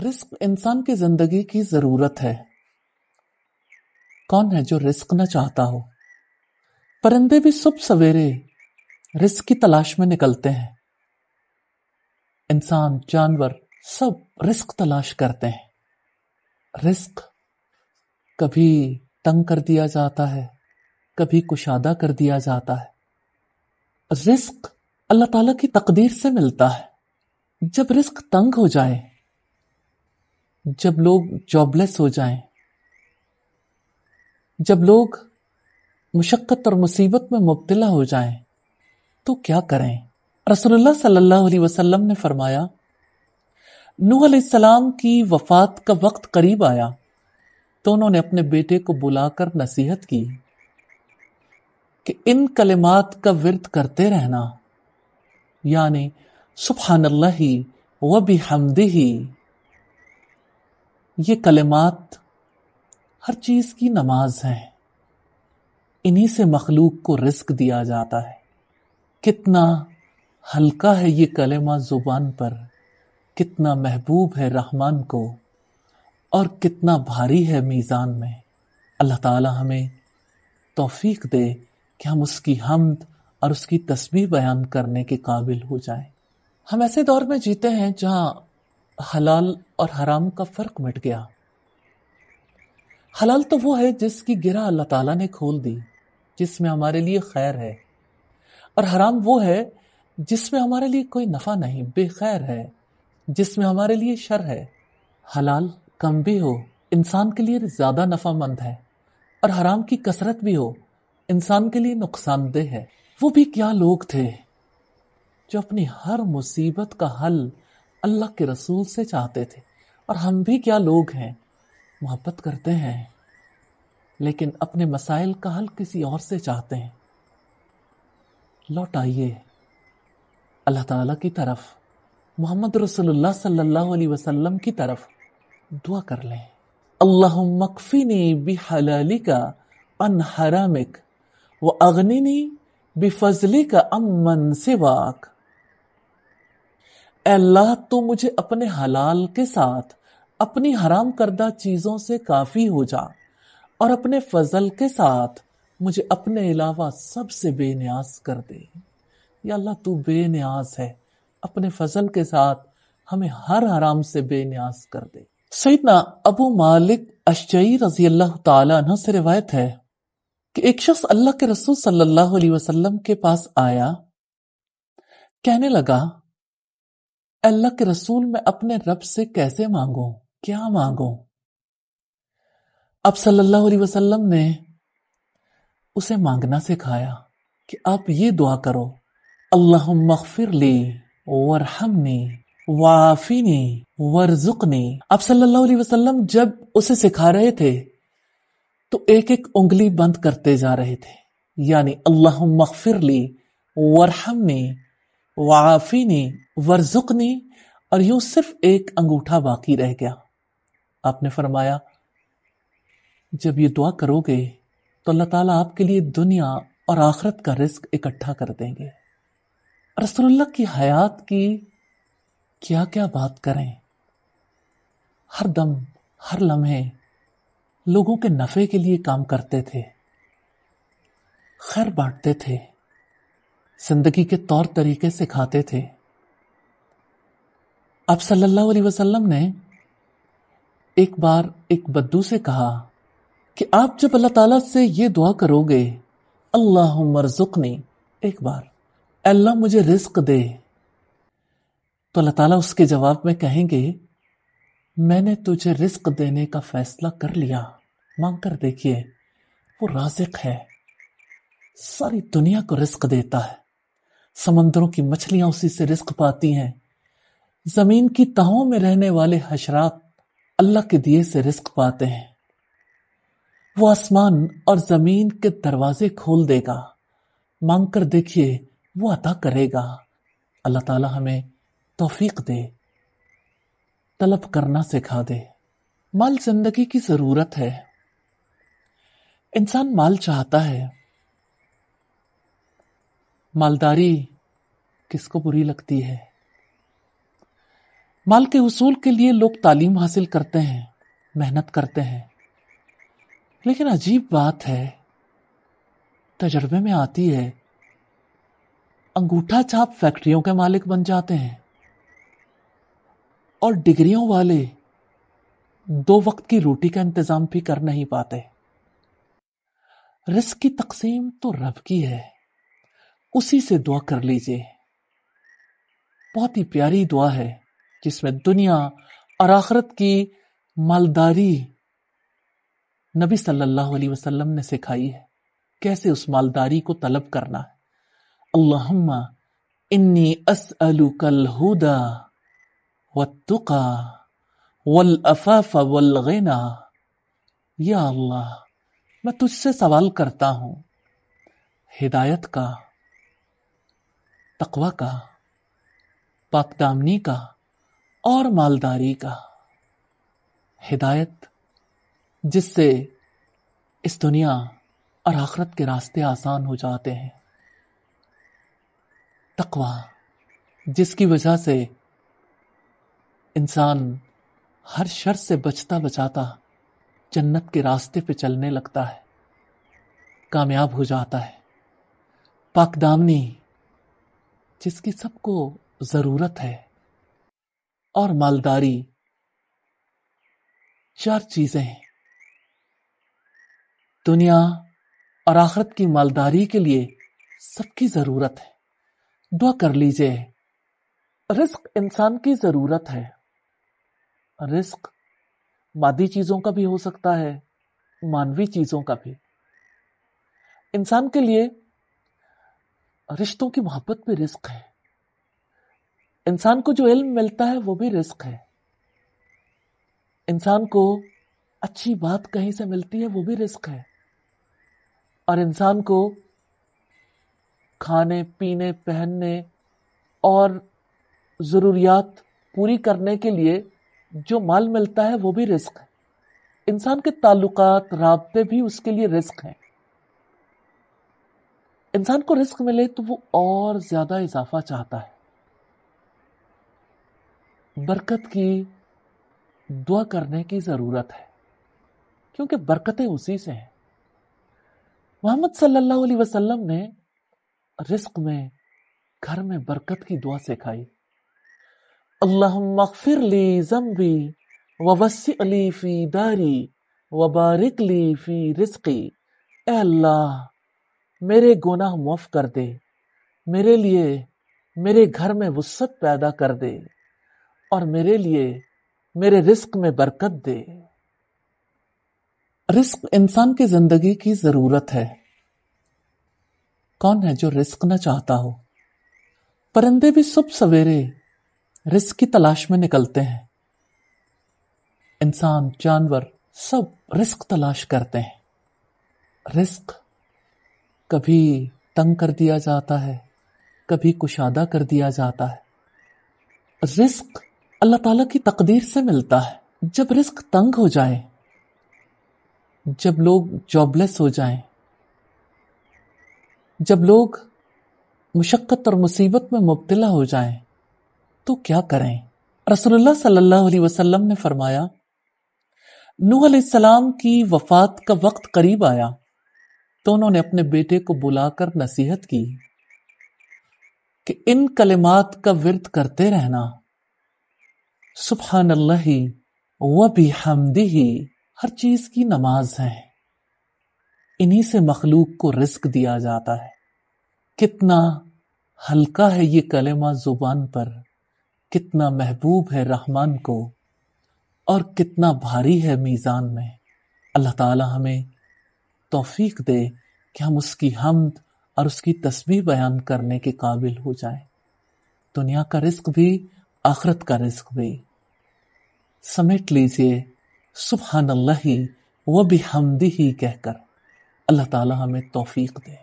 رزق انسان کی زندگی کی ضرورت ہے۔ کون ہے جو رزق نہ چاہتا ہو؟ پرندے بھی صبح سویرے رزق کی تلاش میں نکلتے ہیں۔ انسان، جانور سب رزق تلاش کرتے ہیں۔ رزق کبھی تنگ کر دیا جاتا ہے، کبھی کشادہ کر دیا جاتا ہے۔ رزق اللہ تعالیٰ کی تقدیر سے ملتا ہے۔ جب رزق تنگ ہو جائے، جب لوگ جاب لیس ہو جائیں، جب لوگ مشقت اور مصیبت میں مبتلا ہو جائیں تو کیا کریں؟ رسول اللہ صلی اللہ علیہ وسلم نے فرمایا، نوح علیہ السلام کی وفات کا وقت قریب آیا تو انہوں نے اپنے بیٹے کو بلا کر نصیحت کی کہ ان کلمات کا ورد کرتے رہنا، یعنی سبحان اللہ و بحمدہ۔ یہ کلمات ہر چیز کی نماز ہیں، انہی سے مخلوق کو رزق دیا جاتا ہے۔ کتنا ہلکا ہے یہ کلمہ زبان پر، کتنا محبوب ہے رحمان کو، اور کتنا بھاری ہے میزان میں۔ اللہ تعالی ہمیں توفیق دے کہ ہم اس کی حمد اور اس کی تسبیح بیان کرنے کے قابل ہو جائیں۔ ہم ایسے دور میں جیتے ہیں جہاں حلال اور حرام کا فرق مٹ گیا۔ حلال تو وہ ہے جس کی گرہ اللہ تعالیٰ نے کھول دی، جس میں ہمارے لیے خیر ہے، اور حرام وہ ہے جس میں ہمارے لیے کوئی نفع نہیں، بے خیر ہے، جس میں ہمارے لیے شر ہے۔ حلال کم بھی ہو انسان کے لیے زیادہ نفع مند ہے، اور حرام کی کثرت بھی ہو انسان کے لیے نقصان دہ ہے۔ وہ بھی کیا لوگ تھے جو اپنی ہر مصیبت کا حل اللہ کے رسول سے چاہتے تھے، اور ہم بھی کیا لوگ ہیں، محبت کرتے ہیں لیکن اپنے مسائل کا حل کسی اور سے چاہتے ہیں۔ لوٹ آئیے اللہ تعالیٰ کی طرف، محمد رسول اللہ صلی اللہ علیہ وسلم کی طرف، دعا کر لیں، اللہم اکفنی بحلالک عن حرامک واغننی بفضلک عمن سواک۔ اے اللہ، تو مجھے اپنے حلال کے ساتھ اپنی حرام کردہ چیزوں سے کافی ہو جا، اور اپنے فضل کے ساتھ مجھے اپنے علاوہ سب سے بے نیاز کر دے۔ یا اللہ، تو بے نیاز ہے، اپنے فضل کے ساتھ ہمیں ہر حرام سے بے نیاز کر دے۔ سیدنا ابو مالک اشجعی رضی اللہ تعالی عنہ سے روایت ہے کہ ایک شخص اللہ کے رسول صلی اللہ علیہ وسلم کے پاس آیا، کہنے لگا، اے اللہ کے رسول، میں اپنے رب سے کیسے مانگوں، کیا مانگوں؟ اب صلی اللہ علیہ وسلم نے اسے مانگنا سکھایا کہ آپ یہ دعا کرو، اللہم اغفر لی وارحمنی وعافنی وارزقنی۔ آپ صلی اللہ علیہ وسلم جب اسے سکھا رہے تھے تو ایک ایک انگلی بند کرتے جا رہے تھے، یعنی اللہم اغفر لی وارحمنی وعافنی وارزقنی، اور یوں صرف ایک انگوٹھا باقی رہ گیا۔ آپ نے فرمایا، جب یہ دعا کرو گے تو اللہ تعالیٰ آپ کے لیے دنیا اور آخرت کا رزق اکٹھا کر دیں گے۔ رسول اللہ کی حیات کی کیا کیا بات کریں، ہر دم ہر لمحے لوگوں کے نفع کے لیے کام کرتے تھے، خیر بانٹتے تھے، زندگی کے طور طریقے سکھاتے تھے۔ آپ صلی اللہ علیہ وسلم نے ایک بار ایک بدو سے کہا کہ آپ جب اللہ تعالیٰ سے یہ دعا کرو گے، اللہم ارزقنی، ایک بار، اے اللہ مجھے رزق دے، تو اللہ تعالیٰ اس کے جواب میں کہیں گے، میں نے تجھے رزق دینے کا فیصلہ کر لیا، مانگ کر دیکھیے، وہ رازق ہے، ساری دنیا کو رزق دیتا ہے، سمندروں کی مچھلیاں اسی سے رزق پاتی ہیں، زمین کی تہوں میں رہنے والے حشرات اللہ کے دیے سے رزق پاتے ہیں، وہ آسمان اور زمین کے دروازے کھول دے گا، مانگ کر دیکھیے وہ عطا کرے گا۔ اللہ تعالیٰ ہمیں توفیق دے، طلب کرنا سکھا دے۔ مال زندگی کی ضرورت ہے، انسان مال چاہتا ہے۔ مالداری کس کو بری لگتی ہے؟ مال کے حصول کے لیے لوگ تعلیم حاصل کرتے ہیں، محنت کرتے ہیں، لیکن عجیب بات ہے، تجربے میں آتی ہے، انگوٹھا چھاپ فیکٹریوں کے مالک بن جاتے ہیں اور ڈگریوں والے 2 وقت کی روٹی کا انتظام بھی کر نہیں پاتے۔ رزق کی تقسیم تو رب کی ہے، اسی سے دعا کر لیجئے۔ بہت ہی پیاری دعا ہے جس میں دنیا اور آخرت کی مالداری نبی صلی اللہ علیہ وسلم نے سکھائی ہے، کیسے اس مالداری کو طلب کرنا ہے۔ اللہم انی اسألک الہدی والتقی والعفاف والغنی، یا اللہ میں تجھ سے سوال کرتا ہوں ہدایت کا، تقوی کا، پاک دامنی کا اور مالداری کا۔ ہدایت جس سے اس دنیا اور آخرت کے راستے آسان ہو جاتے ہیں، تقوی جس کی وجہ سے انسان ہر شر سے بچتا بچاتا جنت کے راستے پہ چلنے لگتا ہے، کامیاب ہو جاتا ہے۔ پاک دامنی جس کی سب کو ضرورت ہے، اور مالداری، 4 چیزیں ہیں۔ دنیا اور آخرت کی مالداری کے لیے سب کی ضرورت ہے۔ دعا کر لیجئے۔ رزق انسان کی ضرورت ہے۔ رزق مادی چیزوں کا بھی ہو سکتا ہے، مانوی چیزوں کا بھی۔ انسان کے لیے رشتوں کی محبت بھی رزق ہے، انسان کو جو علم ملتا ہے وہ بھی رزق ہے، انسان کو اچھی بات کہیں سے ملتی ہے وہ بھی رزق ہے، اور انسان کو کھانے پینے پہننے اور ضروریات پوری کرنے کے لیے جو مال ملتا ہے وہ بھی رزق ہے۔ انسان کے تعلقات، رابطے بھی اس کے لیے رزق ہیں۔ انسان کو رزق ملے تو وہ اور زیادہ اضافہ چاہتا ہے۔ برکت کی دعا کرنے کی ضرورت ہے، کیونکہ برکتیں اسی سے ہیں۔ محمد صلی اللہ علیہ وسلم نے رزق میں، گھر میں برکت کی دعا سکھائی۔ اللہم اغفر لی ذنبی ووسع لی فی داری وبارک لی فی رزقی۔ اے اللہ میرے گناہ معاف کر دے، میرے لیے میرے گھر میں وسعت پیدا کر دے، اور میرے لیے میرے رزق میں برکت دے۔ رزق انسان کی زندگی کی ضرورت ہے۔ کون ہے جو رزق نہ چاہتا ہو؟ پرندے بھی صبح سویرے رزق کی تلاش میں نکلتے ہیں، انسان، جانور سب رزق تلاش کرتے ہیں۔ رزق کبھی تنگ کر دیا جاتا ہے، کبھی کشادہ کر دیا جاتا ہے۔ رزق اللہ تعالیٰ کی تقدیر سے ملتا ہے۔ جب رزق تنگ ہو جائے، جب لوگ جاب لیس ہو جائیں، جب لوگ مشقت اور مصیبت میں مبتلا ہو جائیں تو کیا کریں؟ رسول اللہ صلی اللہ علیہ وسلم نے فرمایا، نوح علیہ السلام کی وفات کا وقت قریب آیا تو انہوں نے اپنے بیٹے کو بلا کر نصیحت کی کہ ان کلمات کا ورد کرتے رہنا، سبحان اللہ و بحمدہ، ہر چیز کی نماز ہے، انہی سے مخلوق کو رزق دیا جاتا ہے۔ کتنا ہلکا ہے یہ کلمہ زبان پر، کتنا محبوب ہے رحمان کو، اور کتنا بھاری ہے میزان میں۔ اللہ تعالی ہمیں توفیق دے کہ ہم اس کی حمد اور اس کی تسبیح بیان کرنے کے قابل ہو جائیں، دنیا کا رزق بھی، آخرت کا رزق بھی۔ سمیٹ لیجئے سبحان اللہ و بحمدہ کہہ کر۔ اللہ تعالی ہمیں توفیق دے۔